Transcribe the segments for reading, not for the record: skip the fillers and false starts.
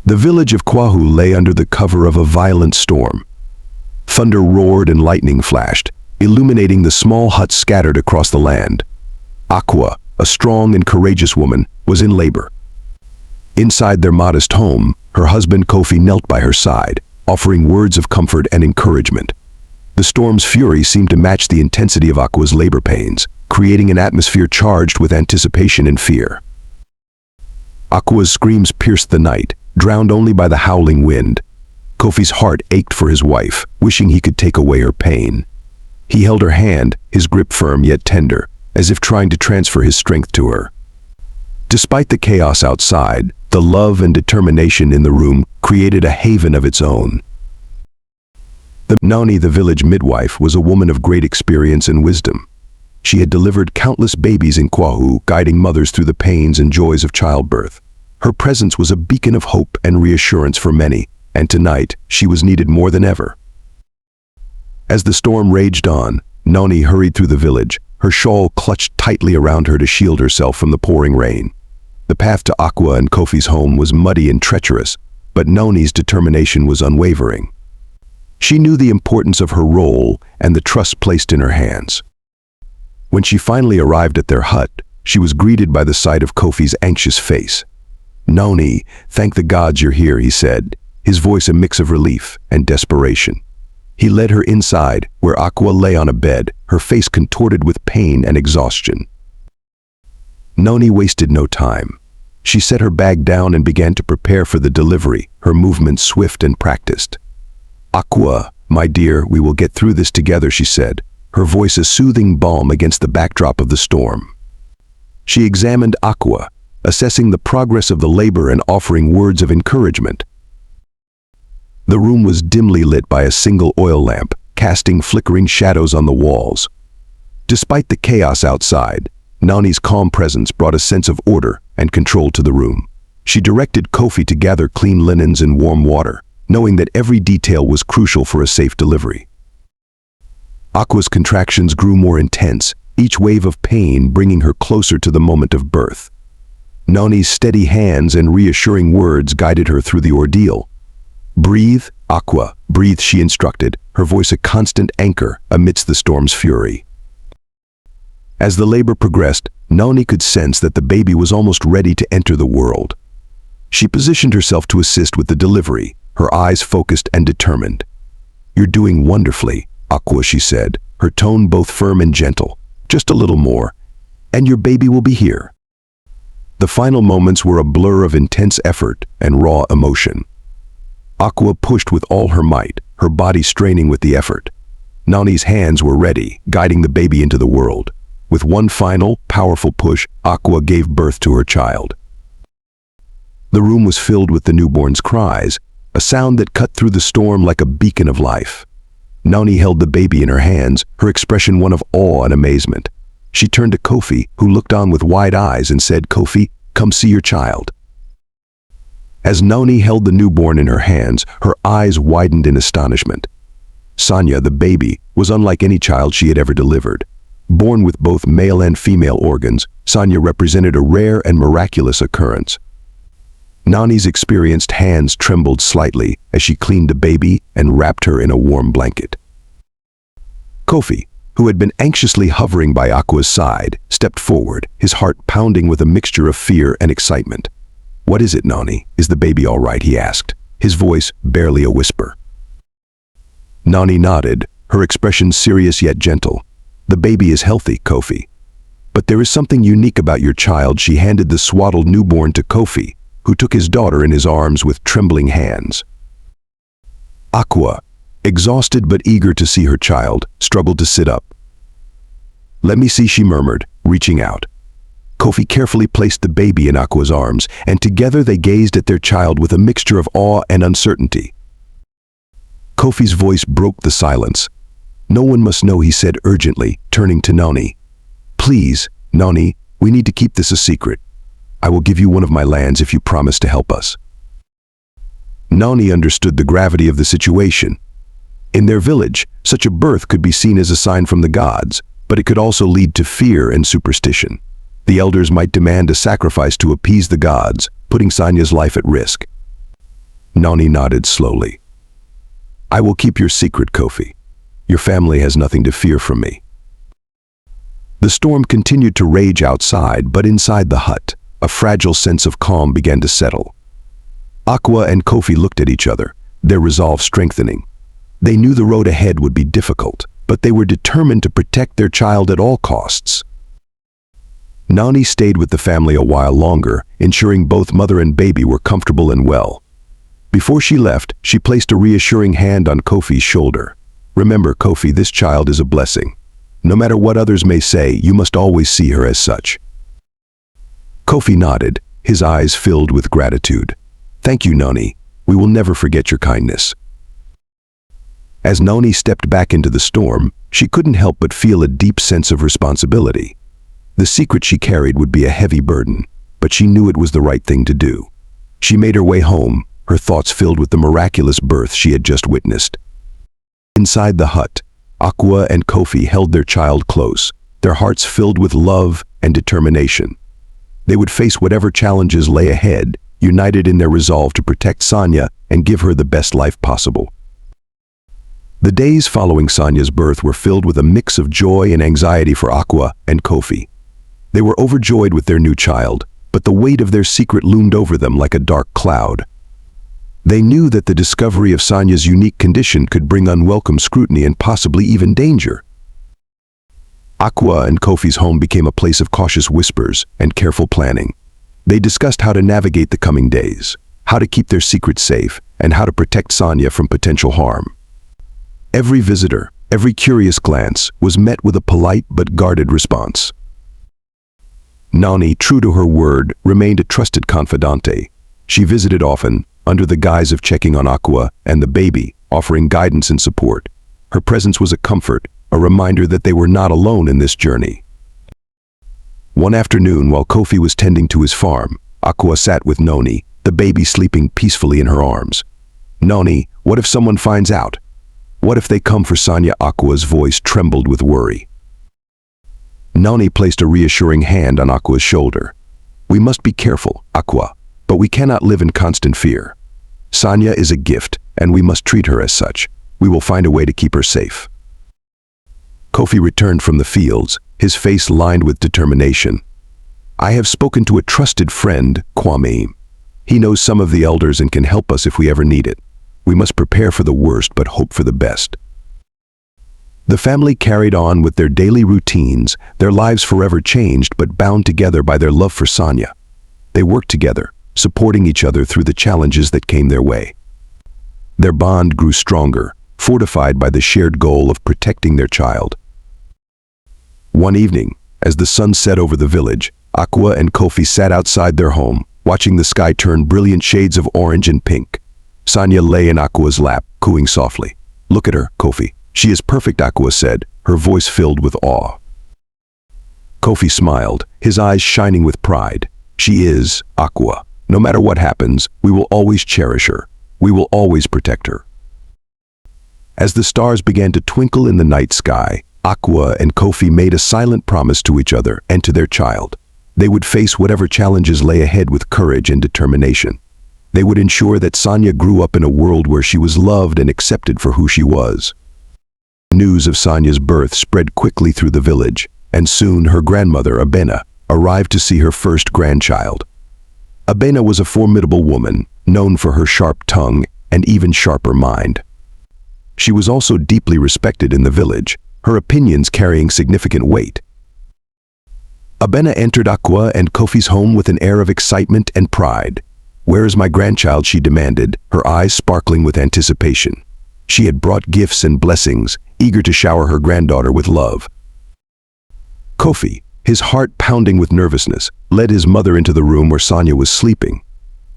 The village of Kwahu lay under the cover of a violent storm. Thunder roared and lightning flashed, illuminating the small huts scattered across the land. Aqua, a strong and courageous woman, was in labor. Inside their modest home, her husband Kofi knelt by her side, offering words of comfort and encouragement. The storm's fury seemed to match the intensity of Aqua's labor pains, creating an atmosphere charged with anticipation and fear. Aqua's screams pierced the night, drowned only by the howling wind. Kofi's heart ached for his wife, wishing he could take away her pain. He held her hand, his grip firm yet tender, as if trying to transfer his strength to her. Despite the chaos outside, the love and determination in the room created a haven of its own. Nani, the village midwife, was a woman of great experience and wisdom. She had delivered countless babies in Kwahu, guiding mothers through the pains and joys of childbirth. Her presence was a beacon of hope and reassurance for many, and tonight she was needed more than ever. As the storm raged on, Nani hurried through the village, her shawl clutched tightly around her to shield herself from the pouring rain. The path to Aqua and Kofi's home was muddy and treacherous, but Nani's determination was unwavering. She knew the importance of her role and the trust placed in her hands. When she finally arrived at their hut, she was greeted by the sight of Kofi's anxious face. "Nani, thank the gods you're here," he said, his voice a mix of relief and desperation. He led her inside, where Aqua lay on a bed, her face contorted with pain and exhaustion. Nani wasted no time. She set her bag down and began to prepare for the delivery, her movements swift and practiced. "Aqua, my dear, we will get through this together," she said, her voice a soothing balm against the backdrop of the storm. She examined Aqua, assessing the progress of the labor and offering words of encouragement. The room was dimly lit by a single oil lamp, casting flickering shadows on the walls. Despite the chaos outside, Nani's calm presence brought a sense of order and control to the room. She directed Kofi to gather clean linens and warm water, knowing that every detail was crucial for a safe delivery. Aqua's contractions grew more intense, each wave of pain bringing her closer to the moment of birth. Nani's steady hands and reassuring words guided her through the ordeal. "Breathe, Aqua, breathe," she instructed, her voice a constant anchor amidst the storm's fury. As the labor progressed, Nani could sense that the baby was almost ready to enter the world. She positioned herself to assist with the delivery, her eyes focused and determined. "You're doing wonderfully, Aqua," she said, her tone both firm and gentle. "Just a little more, and your baby will be here." The final moments were a blur of intense effort and raw emotion. Aqua pushed with all her might, her body straining with the effort. Nani's hands were ready, guiding the baby into the world. With one final, powerful push, Aqua gave birth to her child. The room was filled with the newborn's cries, a sound that cut through the storm like a beacon of life. Nani held the baby in her hands, her expression one of awe and amazement. She turned to Kofi, who looked on with wide eyes, and said, "Kofi, come see your child." As Nani held the newborn in her hands, her eyes widened in astonishment. Sanya, the baby, was unlike any child she had ever delivered. Born with both male and female organs, Sanya represented a rare and miraculous occurrence. Nani's experienced hands trembled slightly as she cleaned the baby and wrapped her in a warm blanket. Kofi, who had been anxiously hovering by Aqua's side, stepped forward, his heart pounding with a mixture of fear and excitement. "What is it, Nani? Is the baby all right?" he asked, his voice barely a whisper. Nani nodded, her expression serious yet gentle. "The baby is healthy, Kofi. But there is something unique about your child." She handed the swaddled newborn to Kofi, who took his daughter in his arms with trembling hands. Aqua, exhausted but eager to see her child, struggled to sit up. "Let me see," she murmured, reaching out. Kofi carefully placed the baby in Aqua's arms, and together they gazed at their child with a mixture of awe and uncertainty. Kofi's voice broke the silence. "No one must know," he said urgently, turning to Nani. "Please, Nani, we need to keep this a secret. I will give you one of my lands if you promise to help us." Nani understood the gravity of the situation. In their village, such a birth could be seen as a sign from the gods, but it could also lead to fear and superstition. The elders might demand a sacrifice to appease the gods, putting Sanya's life at risk. Nani nodded slowly. I will keep your secret, Kofi. Your family has nothing to fear from me. The storm continued to rage outside, but inside the hut, a fragile sense of calm began to settle. Aqua and Kofi looked at each other, their resolve strengthening. They knew the road ahead would be difficult, but they were determined to protect their child at all costs. Nani stayed with the family a while longer, ensuring both mother and baby were comfortable and well. Before she left, she placed a reassuring hand on Kofi's shoulder. Remember, Kofi, this child is a blessing. No matter what others may say, you must always see her as such. Kofi nodded, his eyes filled with gratitude. Thank you, Nani. We will never forget your kindness. As Nani stepped back into the storm, she couldn't help but feel a deep sense of responsibility. The secret she carried would be a heavy burden, but she knew it was the right thing to do. She made her way home, her thoughts filled with the miraculous birth she had just witnessed. Inside the hut, Aqua and Kofi held their child close, their hearts filled with love and determination. They would face whatever challenges lay ahead, united in their resolve to protect Sanya and give her the best life possible. The days following Sanya's birth were filled with a mix of joy and anxiety for Aqua and Kofi. They were overjoyed with their new child, but the weight of their secret loomed over them like a dark cloud. They knew that the discovery of Sanya's unique condition could bring unwelcome scrutiny and possibly even danger. Aqua and Kofi's home became a place of cautious whispers and careful planning. They discussed how to navigate the coming days, how to keep their secret safe, and how to protect Sanya from potential harm. Every visitor, every curious glance, was met with a polite but guarded response. Nani, true to her word, remained a trusted confidante. She visited often, under the guise of checking on Aqua and the baby, offering guidance and support. Her presence was a comfort, a reminder that they were not alone in this journey. One afternoon, while Kofi was tending to his farm, Aqua sat with Noni, the baby sleeping peacefully in her arms. Noni, what if someone finds out? What if they come for Sanya? Aqua's voice trembled with worry. Noni placed a reassuring hand on Aqua's shoulder. We must be careful, Aqua, but we cannot live in constant fear. Sanya is a gift, and we must treat her as such. We will find a way to keep her safe. Kofi returned from the fields, his face lined with determination. I have spoken to a trusted friend, Kwame. He knows some of the elders and can help us if we ever need it. We must prepare for the worst but hope for the best. The family carried on with their daily routines, their lives forever changed but bound together by their love for Sanya. They worked together, supporting each other through the challenges that came their way. Their bond grew stronger, fortified by the shared goal of protecting their child. One evening, as the sun set over the village, Aqua and Kofi sat outside their home, watching the sky turn brilliant shades of orange and pink. Sanya lay in Aqua's lap, cooing softly. Look at her, Kofi. She is perfect, Aqua said, her voice filled with awe. Kofi smiled, his eyes shining with pride. She is, Aqua. No matter what happens, we will always cherish her. We will always protect her. As the stars began to twinkle in the night sky, Aqua and Kofi made a silent promise to each other and to their child. They would face whatever challenges lay ahead with courage and determination. They would ensure that Sanya grew up in a world where she was loved and accepted for who she was. News of Sanya's birth spread quickly through the village, and soon her grandmother, Ikenna, arrived to see her first grandchild. Ikenna was a formidable woman, known for her sharp tongue and even sharper mind. She was also deeply respected in the village, her opinions carrying significant weight. Ikenna entered Aqua and Kofi's home with an air of excitement and pride. Where is my grandchild? She demanded, her eyes sparkling with anticipation. She had brought gifts and blessings, eager to shower her granddaughter with love. Kofi, his heart pounding with nervousness, led his mother into the room where Sanya was sleeping.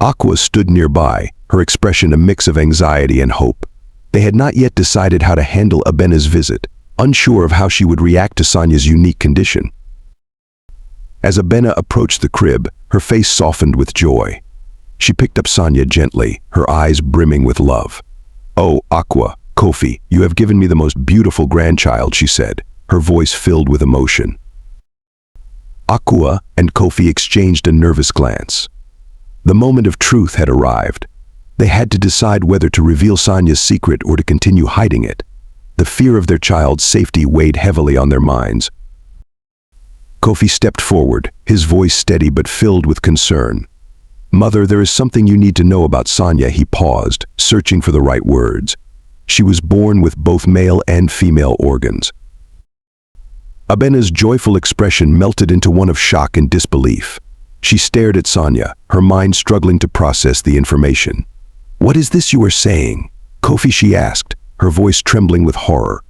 Aqua stood nearby, her expression a mix of anxiety and hope. They had not yet decided how to handle Ikenna's visit, unsure of how she would react to Sanya's unique condition. As Ikenna approached the crib, her face softened with joy. She picked up Sanya gently, her eyes brimming with love. Oh, Aqua, Kofi, you have given me the most beautiful grandchild, she said, her voice filled with emotion. Aqua and Kofi exchanged a nervous glance. The moment of truth had arrived. They had to decide whether to reveal Sanya's secret or to continue hiding it. The fear of their child's safety weighed heavily on their minds. Kofi stepped forward, his voice steady but filled with concern. "Mother, there is something you need to know about Sanya." He paused, searching for the right words. She was born with both male and female organs. Ikenna's joyful expression melted into one of shock and disbelief. She stared at Sanya, her mind struggling to process the information. "What is this you are saying, Kofi?" she asked, her voice trembling with horror.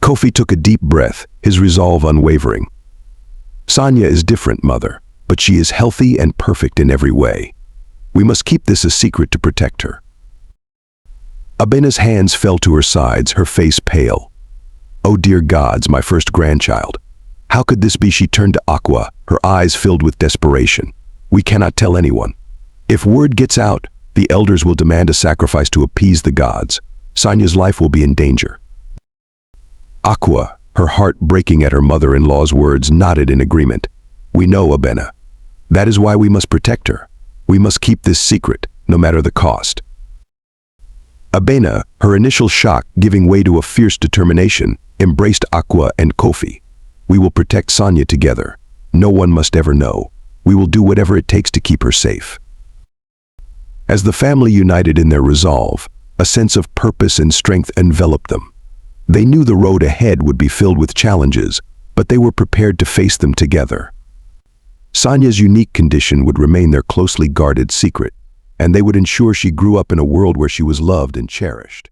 Kofi took a deep breath, his resolve unwavering. "Sanya is different, Mother, but she is healthy and perfect in every way. We must keep this a secret to protect her." Ikenna's hands fell to her sides, her face pale. "Oh dear gods, my first grandchild. How could this be?" She turned to Aqua, her eyes filled with desperation. "We cannot tell anyone. If word gets out, the elders will demand a sacrifice to appease the gods. Sanya's life will be in danger." Aqua, her heart breaking at her mother-in-law's words, nodded in agreement. "We know, Ikenna. That is why we must protect her. We must keep this secret, no matter the cost." Ikenna, her initial shock giving way to a fierce determination, embraced Aqua and Kofi. "We will protect Sanya together. No one must ever know. We will do whatever it takes to keep her safe." As the family united in their resolve, a sense of purpose and strength enveloped them. They knew the road ahead would be filled with challenges, but they were prepared to face them together. Sanya's unique condition would remain their closely guarded secret, and they would ensure she grew up in a world where she was loved and cherished.